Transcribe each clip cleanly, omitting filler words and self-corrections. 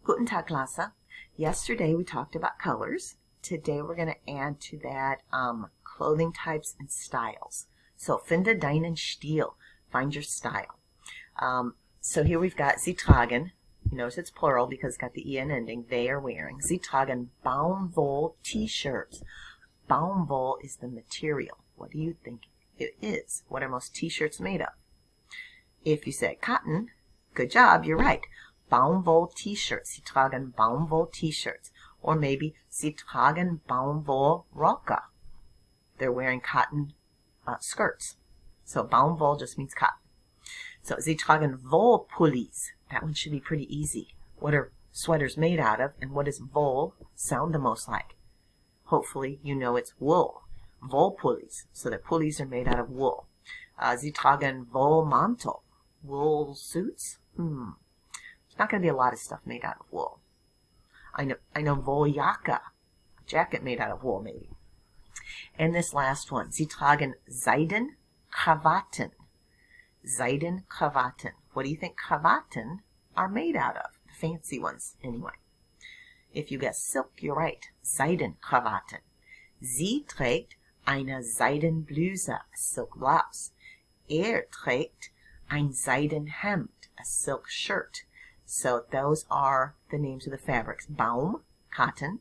Guten Tag, Klasse. Yesterday we talked about colors. Today we're going to add to that clothing types and styles. So, finde deinen Stil. Find your style. So here we've got Sie tragen. You notice it's plural because it's got the en ending. They are wearing. Sie tragen Baumwoll t-shirts. Baumwoll is the material. What do you think it is? What are most t-shirts made of? If you say cotton, good job, you're right. Baumwoll t-shirts. Sie tragen Baumwoll t-shirts. Or maybe Sie tragen Baumwoll Röcke. They're wearing cotton skirts. So Baumwoll just means cotton. So Sie tragen Wollpullis. That one should be pretty easy. What are sweaters made out of, and what does wool sound the most like? Hopefully you know it's wool. Wollpullis. So the pulleys are made out of wool. Sie tragen Wollmantel. Wool suits? There's not going to be a lot of stuff made out of wool. I know Wolljacke. A jacket made out of wool, maybe. And this last one. Sie tragen Seidenkrawatten. Seidenkrawatten. What do you think Krawatten are made out of? The fancy ones, anyway. If you guess silk, you're right. Seidenkrawatten. Sie trägt eine Seidenbluse, a silk blouse. Trägt ein Seidenhemd, a silk shirt. So those are the names of the fabrics. Baum, cotton,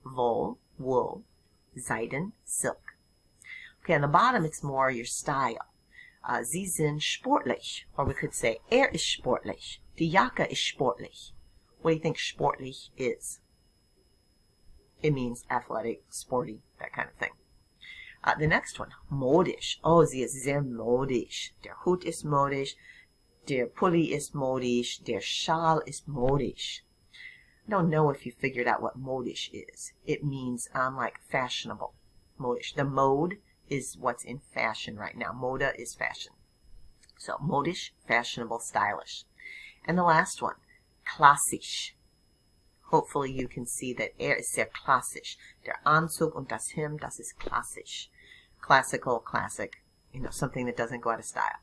wool, wool, Seiden, silk. Okay, on the bottom it's more your style. Sie sind sportlich. Or we could say, ist sportlich. Die Jacke ist sportlich. What do you think sportlich is? It means athletic, sporty, that kind of thing. The next one, modisch. Oh, sie ist sehr modisch. Der Hut ist modisch. Der Pulli ist modisch. Der Schal ist modisch. I don't know if you figured out what modisch is. It means like fashionable. Modisch. The mode is what's in fashion right now. Mode is fashion. So modisch, fashionable, stylish. And the last one, klassisch. Hopefully you can see that ist sehr klassisch. Der Anzug und das Hemd, das ist klassisch. Classical, classic, something that doesn't go out of style.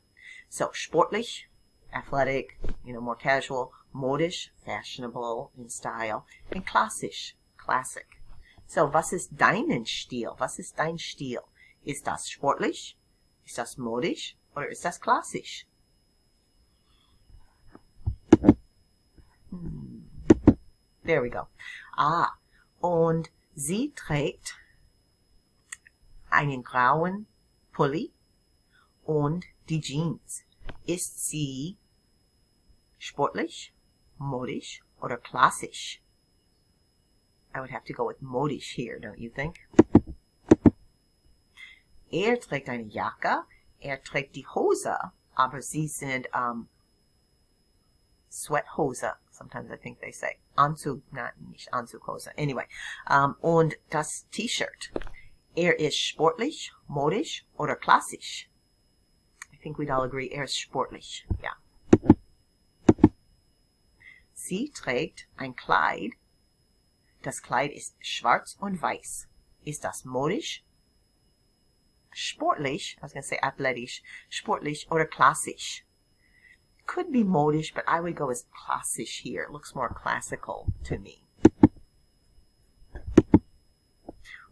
So sportlich, athletic, more casual. Modisch, fashionable in style. And klassisch, classic. So was ist deinen Stil? Was ist dein Stil? Ist das sportlich? Ist das modisch? Oder ist das klassisch? There we go. Und sie trägt einen grauen Pulli und die Jeans. Ist sie sportlich, modisch oder klassisch? I would have to go with modisch here, don't you think? Trägt eine Jacke, trägt die Hose, aber sie sind Sweathose, sometimes I think they say. Anzug, nicht Anzughose. Anyway, und das T-Shirt. Ist sportlich, modisch oder klassisch? I think we'd all agree ist sportlich, yeah. Sie trägt ein Kleid. Das Kleid ist schwarz und weiß. Ist das modisch? Sportlich, I was going to say athletisch, sportlich oder klassisch. Could be modisch, but I would go as klassisch here. It looks more classical to me.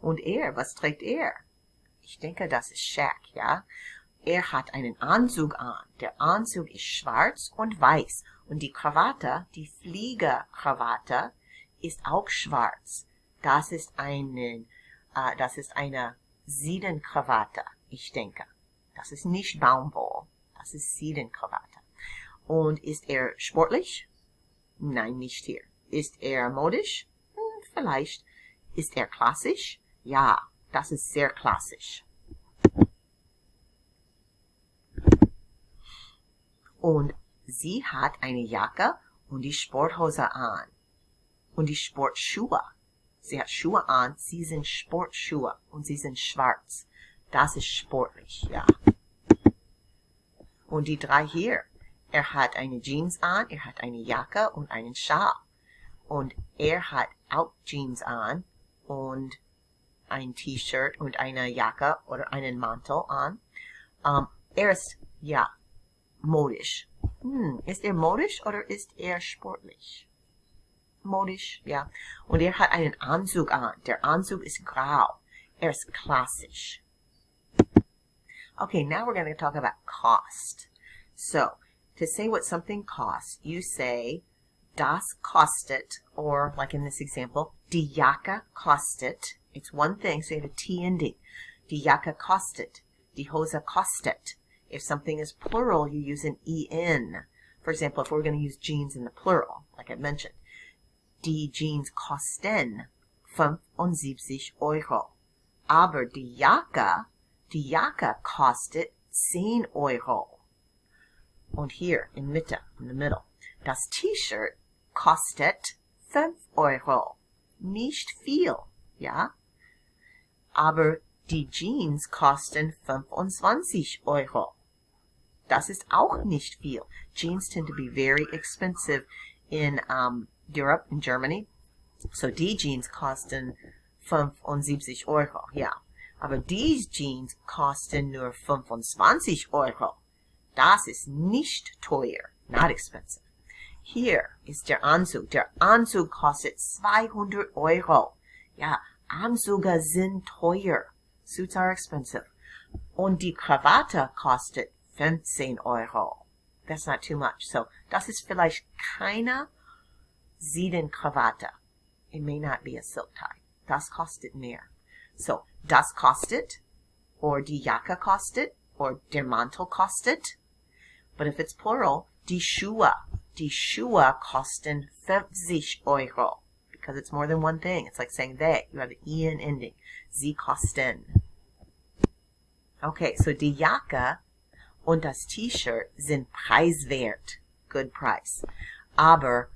Und was trägt Ich denke, das ist Shaq, ja? Hat einen Anzug an. Der Anzug ist schwarz und weiß. Und die Krawatte, die Fliegerkrawatte, ist auch schwarz. Das ist eine Seidenkrawatte, ich denke. Das ist nicht Baumwoll. Das ist Seidenkrawatte. Und ist sportlich? Nein, nicht hier. Ist modisch? Vielleicht. Ist klassisch? Ja, das ist sehr klassisch. Und sie hat eine Jacke und die Sporthose an. Und die Sportschuhe. Sie hat Schuhe an, sie sind Sportschuhe und sie sind schwarz. Das ist sportlich, ja. Und die drei hier. Hat eine Jeans an, hat eine Jacke und einen Schal. Und hat auch Jeans an und ein T-Shirt und eine Jacke oder einen Mantel an. Ist, modisch. Ist modisch oder ist sportlich? Modisch, ja. Und hat einen Anzug an. Der Anzug ist grau. Ist klassisch. Okay, now we're going to talk about cost. So, to say what something costs, you say, das kostet, or like in this example, die Jacke kostet. It's one thing, so you have a T ending. Die Jacke kostet. Die Hose kostet. If something is plural, you use an EN. For example, if we're going to use jeans in the plural, like I mentioned, die Jeans kosten 75 Euro. Aber die Jacke kostet 10 Euro. Und hier in Mitte, in the middle, das T-Shirt kostet 5 Euro. Nicht viel, ja? Aber die Jeans kosten 25 Euro. Das ist auch nicht viel. Jeans tend to be very expensive in Europe, in Germany. So die Jeans kosten 75 Euro, ja. Aber these Jeans kosten nur 25 Euro. Das ist nicht teuer, not expensive. Hier ist der Anzug. Der Anzug kostet 200 Euro. Ja, Anzüge sind teuer. Suits are expensive. Und die Krawatte kostet 15 Euro. That's not too much. So, das ist vielleicht keine Seidenkrawatte. It may not be a silk tie. Das kostet mehr. So, das kostet, or die Jacke kostet, or der Mantel kostet. But if it's plural, die Schuhe kosten 50 Euro. Because it's more than one thing. It's like saying they. You have the en ending. Sie kosten. Okay, so die Jacke und das T-Shirt sind preiswert. Good price. Aber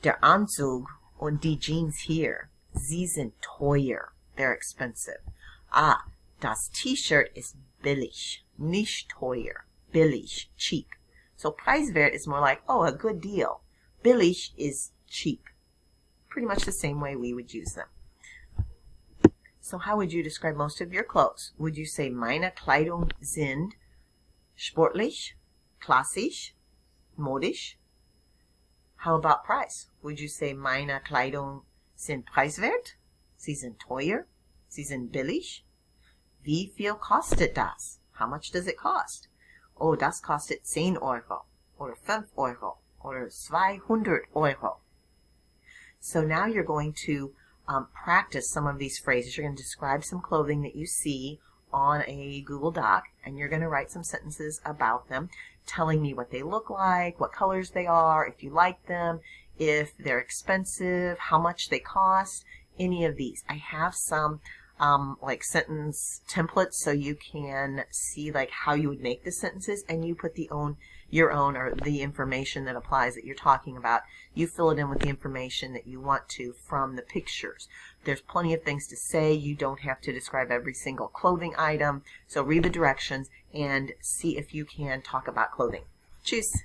der Anzug und die Jeans hier, sie sind teuer. They're expensive. Ah, das T-Shirt ist billig. Nicht teuer. Billig. Cheap. So preiswert is more like, oh, a good deal. Billig is cheap. Pretty much the same way we would use them. So how would you describe most of your clothes? Would you say, meine Kleidung sind sportlich, klassisch, modisch? How about price? Would you say, meine Kleidung sind preiswert? Sie sind teuer? Sie sind billig? Wie viel kostet das? How much does it cost? Oh, das kostet 10 Euro, or 5 Euro, or 200 Euro. So now you're going to practice some of these phrases. You're going to describe some clothing that you see on a Google Doc, and you're going to write some sentences about them, telling me what they look like, what colors they are, if you like them, if they're expensive, how much they cost, any of these. I have some like sentence templates so you can see like how you would make the sentences, and you put your own or the information that applies that you're talking about. You fill it in with the information that you want to from the pictures. There's plenty of things to say. You don't have to describe every single clothing item. So read the directions and see if you can talk about clothing. Tschüss.